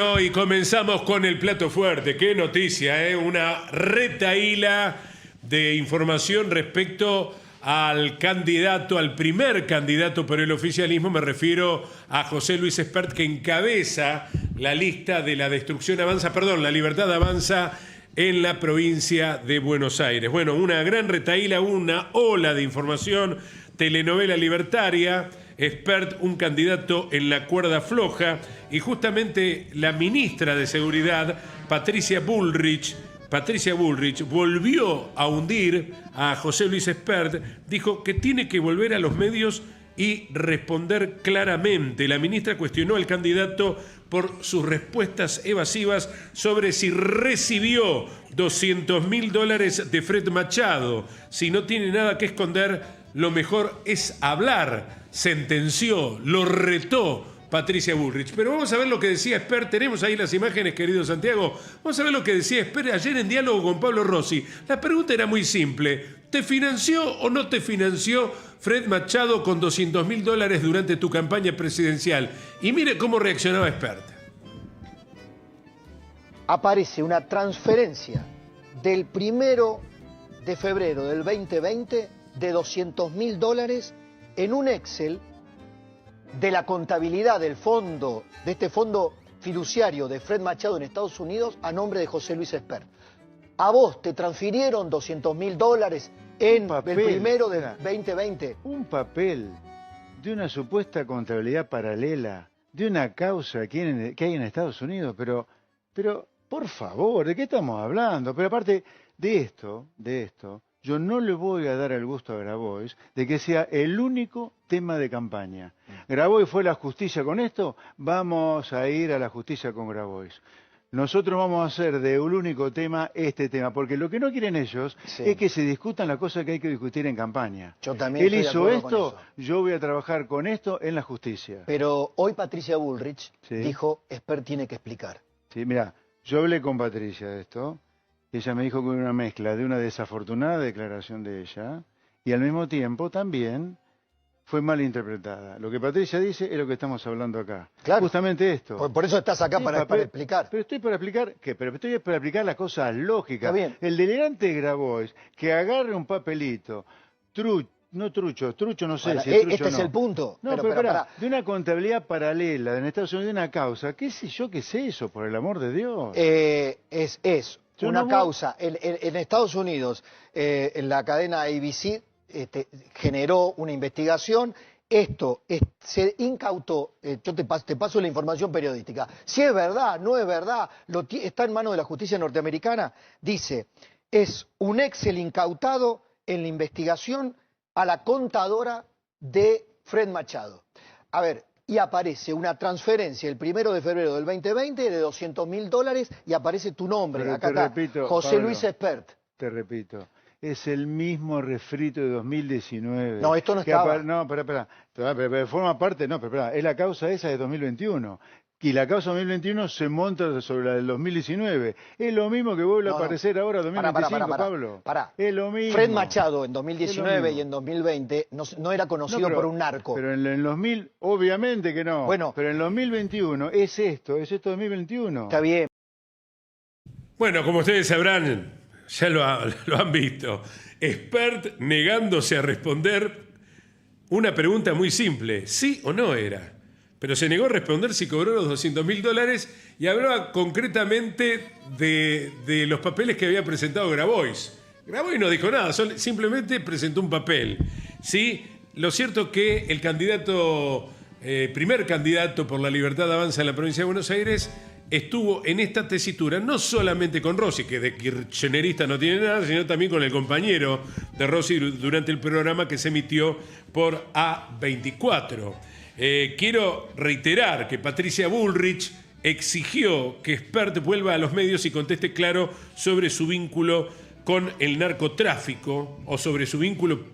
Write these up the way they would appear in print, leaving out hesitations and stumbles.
Bueno, y comenzamos con el plato fuerte. Qué noticia, ¿eh? Una retahíla de información respecto al candidato, al primer candidato por el oficialismo. Me refiero a José Luis Espert, que encabeza la lista de la destrucción avanza, perdón, la libertad avanza en la provincia de Buenos Aires. Bueno, una gran retahíla, una ola de información, telenovela libertaria. Espert, un candidato en la cuerda floja, y justamente la ministra de Seguridad, Patricia Bullrich, volvió a hundir a José Luis Espert. Dijo que tiene que volver a los medios y responder claramente. La ministra cuestionó al candidato por sus respuestas evasivas sobre si recibió $200.000 de Fred Machado. Si no tiene nada que esconder, lo mejor es hablar, sentenció, lo retó Patricia Bullrich. Pero vamos a ver lo que decía Espert. Tenemos ahí las imágenes, querido Santiago. Vamos a ver lo que decía Espert ayer en diálogo con Pablo Rossi. La pregunta era muy simple. ¿Te financió o no te financió Fred Machado con $200.000 durante tu campaña presidencial? Y mire cómo reaccionaba Espert. Aparece una transferencia del 1 de febrero del 2020 de $200.000 en un Excel de la contabilidad del fondo, de este fondo fiduciario de Fred Machado en Estados Unidos a nombre de José Luis Espert. A vos te transfirieron $200.000 en el 1 de 2020. Un papel de una supuesta contabilidad paralela, de una causa que hay en Estados Unidos, pero, por favor, ¿de qué estamos hablando? Pero aparte de esto, yo no le voy a dar el gusto a Grabois de que sea el único tema de campaña. Grabois fue a la justicia con esto, vamos a ir a la justicia con Grabois. Nosotros vamos a hacer de un único tema este tema, porque lo que no quieren ellos es que se discutan las cosas que hay que discutir en campaña. Yo también Él estoy de hizo acuerdo esto, con eso. yo voy a trabajar con esto en la justicia. Pero hoy Patricia Bullrich Sí. dijo, Espert tiene que explicar. Sí, mira, yo hablé con Patricia de esto. Ella me dijo que era una mezcla de una desafortunada declaración de ella y al mismo tiempo también fue mal interpretada. Lo que Patricia dice es lo que estamos hablando acá. Claro. Justamente esto. Por eso estás acá, Sí, para explicar. Pero estoy para explicar, ¿qué? Pero estoy para explicar las cosas lógicas. Está bien. El delirante de Grabois, que agarre un papelito, trucho no sé Bueno, si es trucho este o es no. el punto. No, pero pará, de una contabilidad paralela en Estados Unidos de una causa, qué sé yo, qué es eso, por el amor de Dios. Es Yo una no voy- causa. En Estados Unidos, en la cadena ABC generó una investigación. Se incautó, yo te paso la información periodística. Si es verdad, no es verdad, está en manos de la justicia norteamericana. Dice, es un Excel incautado en la investigación a la contadora de Fred Machado. A ver, y aparece una transferencia el 1 de febrero del 2020 de $200.000 y aparece tu nombre. Pero Acá te está, repito, José Pablo, Luis Espert. Te repito, es el mismo refrito de 2019. No, esto no estaba. No, pero forma parte, no, pero es la causa esa de 2021. Y la causa 2021 se monta sobre la del 2019. Es lo mismo que vuelve a aparecer ahora 2025, Pablo. Pará. Es lo mismo. Fred Machado en Es 2019 lo y mismo. en 2020 no era conocido por un narco. Pero en 2000, obviamente que no. Bueno. Pero en 2021 es esto 2021. Está bien. Bueno, como ustedes sabrán, ya lo han visto. Espert negándose a responder una pregunta muy simple, ¿sí o no era? Pero se negó a responder si cobró los $200.000 y hablaba concretamente de los papeles que había presentado Grabois. Grabois no dijo nada, simplemente presentó un papel. ¿Sí? Lo cierto que el primer candidato por la libertad avanza en la provincia de Buenos Aires estuvo en esta tesitura no solamente con Rossi, que de kirchnerista no tiene nada, sino también con el compañero de Rossi durante el programa que se emitió por A24. Quiero reiterar que Patricia Bullrich exigió que Espert vuelva a los medios y conteste claro sobre su vínculo con el narcotráfico o sobre su vínculo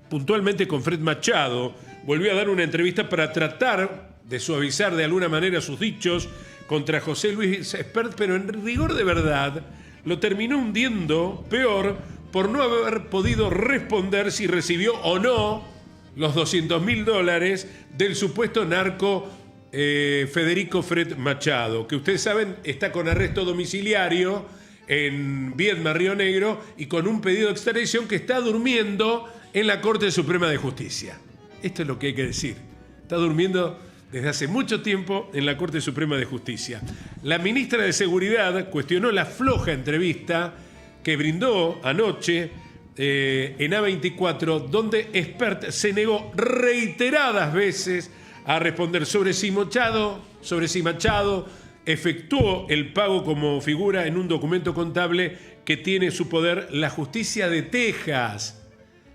puntualmente con Fred Machado. Volvió a dar una entrevista para tratar de suavizar de alguna manera sus dichos contra José Luis Espert, pero en rigor de verdad lo terminó hundiendo peor por no haber podido responder si recibió o no los $200.000 del supuesto narco Federico Fred Machado, que ustedes saben está con arresto domiciliario en Viedma, Río Negro, y con un pedido de extradición que está durmiendo en la Corte Suprema de Justicia. Esto es lo que hay que decir. Está durmiendo desde hace mucho tiempo en la Corte Suprema de Justicia. La ministra de Seguridad cuestionó la floja entrevista que brindó anoche en A24, donde Espert se negó reiteradas veces a responder sobre si Machado efectuó el pago como figura en un documento contable que tiene su poder la justicia de Texas.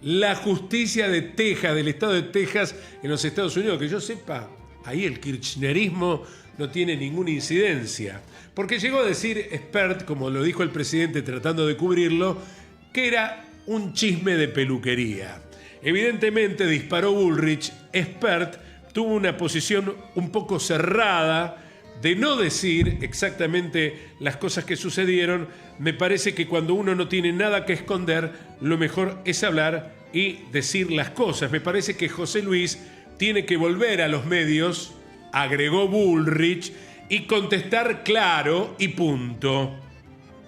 La justicia de Texas, del estado de Texas en los Estados Unidos. Que yo sepa, ahí el kirchnerismo no tiene ninguna incidencia. Porque llegó a decir Espert, como lo dijo el presidente tratando de cubrirlo, que era un chisme de peluquería. Evidentemente disparó Bullrich. Espert tuvo una posición un poco cerrada de no decir exactamente las cosas que sucedieron. Me parece que cuando uno no tiene nada que esconder, lo mejor es hablar y decir las cosas. Me parece que José Luis tiene que volver a los medios, agregó Bullrich, y contestar claro y punto.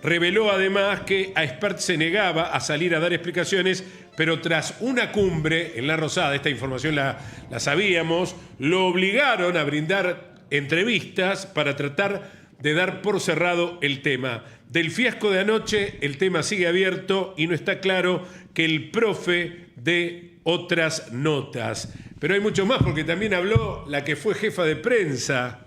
Reveló además que a Espert se negaba a salir a dar explicaciones, pero tras una cumbre en La Rosada, esta información la sabíamos, lo obligaron a brindar entrevistas para tratar de dar por cerrado el tema. Del fiasco de anoche, el tema sigue abierto y no está claro que el profe dé otras notas. Pero hay mucho más, porque también habló la que fue jefa de prensa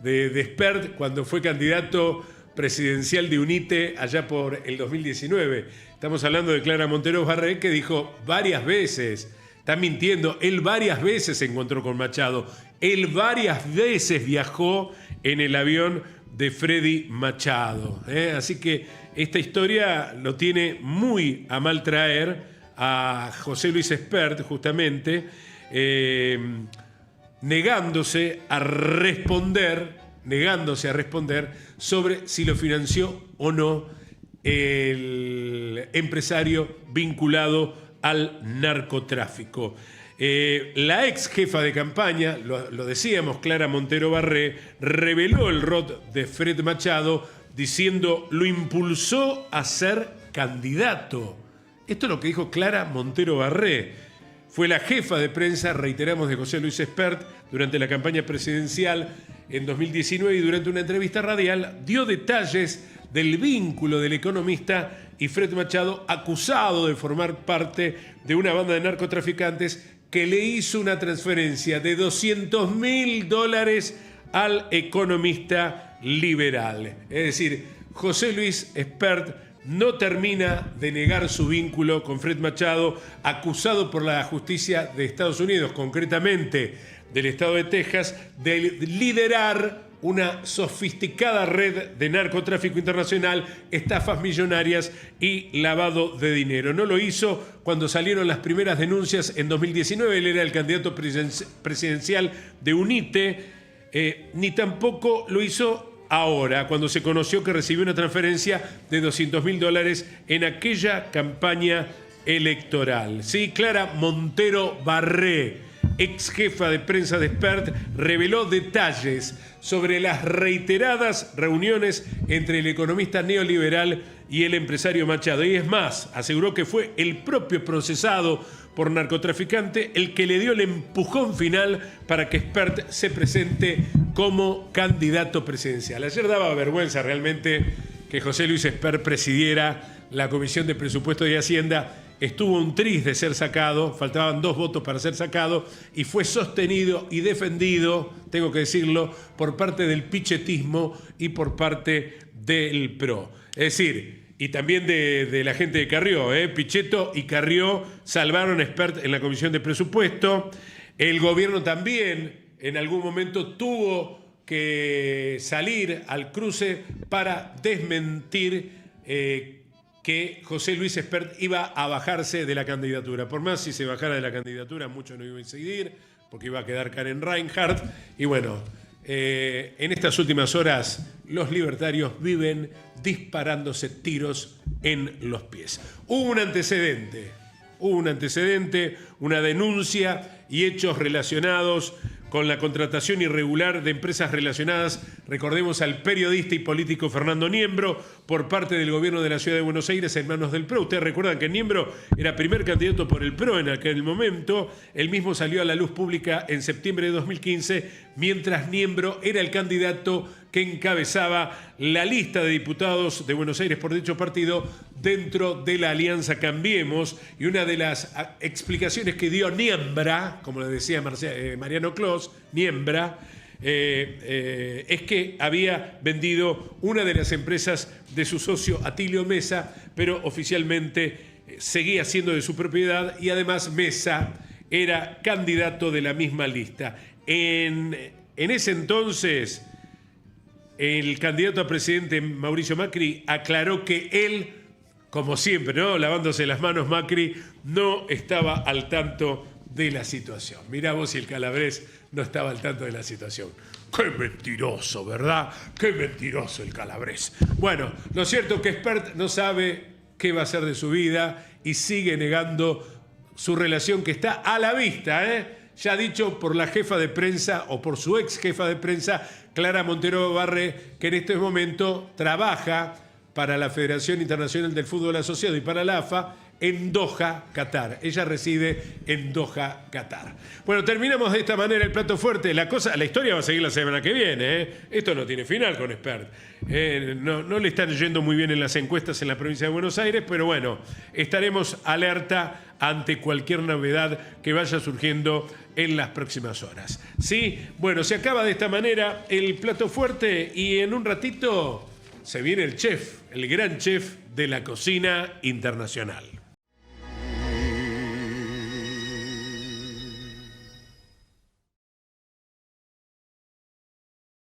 de Espert cuando fue candidato presidencial de UNITE allá por el 2019. Estamos hablando de Clara Montero Barré, que dijo varias veces, está mintiendo, él varias veces se encontró con Machado, él varias veces viajó en el avión de Freddy Machado. Así que esta historia lo tiene muy a mal traer a José Luis Espert, justamente, negándose a responder sobre si lo financió o no el empresario vinculado al narcotráfico. La ex jefa de campaña, lo decíamos, Clara Montero Barré, reveló el rot de Fred Machado diciendo lo impulsó a ser candidato. Esto es lo que dijo Clara Montero Barré. Fue la jefa de prensa, reiteramos, de José Luis Espert durante la campaña presidencial en 2019, y durante una entrevista radial dio detalles del vínculo del economista y Fred Machado, acusado de formar parte de una banda de narcotraficantes que le hizo una transferencia de $200.000 al economista liberal. Es decir, José Luis Espert no termina de negar su vínculo con Fred Machado, acusado por la justicia de Estados Unidos, concretamente del estado de Texas, de liderar una sofisticada red de narcotráfico internacional, estafas millonarias y lavado de dinero. No lo hizo cuando salieron las primeras denuncias en 2019, él era el candidato presidencial de UNITE, ni tampoco lo hizo ahora, cuando se conoció que recibió una transferencia de $200.000 en aquella campaña electoral. Sí, Clara Montero Barré, ex jefa de prensa de Espert, reveló detalles sobre las reiteradas reuniones entre el economista neoliberal y el empresario Machado. Y es más, aseguró que fue el propio procesado por narcotraficante el que le dio el empujón final para que Espert se presente como candidato presidencial. Ayer daba vergüenza realmente que José Luis Espert presidiera la Comisión de Presupuesto y Hacienda. Estuvo un tris de ser sacado, faltaban 2 votos para ser sacado, y fue sostenido y defendido, tengo que decirlo, por parte del pichetismo y por parte del PRO. Es decir, y también de la gente de Carrió, Pichetto y Carrió salvaron a Espert en la Comisión de Presupuesto. El gobierno también en algún momento tuvo que salir al cruce para desmentir que José Luis Espert iba a bajarse de la candidatura. Por más si se bajara de la candidatura, mucho no iba a incidir, porque iba a quedar Karen Reinhardt. Y bueno, en estas últimas horas, los libertarios viven disparándose tiros en los pies. Hubo un antecedente, una denuncia y hechos relacionados con la contratación irregular de empresas relacionadas, recordemos, al periodista y político Fernando Niembro, por parte del gobierno de la Ciudad de Buenos Aires en manos del PRO. Ustedes recuerdan que Niembro era primer candidato por el PRO en aquel momento. Él mismo salió a la luz pública en septiembre de 2015, mientras Niembro era el candidato que encabezaba la lista de diputados de Buenos Aires por dicho partido dentro de la Alianza Cambiemos. Y una de las explicaciones que dio Niembra, como le decía Mariano Clos, Niembra, es que había vendido una de las empresas de su socio Atilio Mesa, pero oficialmente seguía siendo de su propiedad, y además Mesa era candidato de la misma lista. En ese entonces, el candidato a presidente Mauricio Macri aclaró que él, como siempre, ¿no?, lavándose las manos, Macri no estaba al tanto de la situación. Mirá vos si el Calabrés no estaba al tanto de la situación. ¡Qué mentiroso!, ¿verdad? ¡Qué mentiroso el Calabrés! Bueno, lo cierto es que Spert no sabe qué va a hacer de su vida y sigue negando su relación, que está a la vista, ¿eh? Ya dicho por la jefa de prensa, o por su ex jefa de prensa, Clara Montero Barre, que en este momento trabaja para la Federación Internacional del Fútbol Asociado y para la AFA en Doha, Qatar. Ella reside en Doha, Qatar. Bueno, terminamos de esta manera el plato fuerte. La historia va a seguir la semana que viene, ¿eh? Esto no tiene final con Spert. No le están yendo muy bien en las encuestas en la provincia de Buenos Aires, pero bueno, estaremos alerta ante cualquier novedad que vaya surgiendo en las próximas horas. ¿Sí? Bueno, se acaba de esta manera el plato fuerte y en un ratito se viene el chef, el gran chef de la cocina internacional.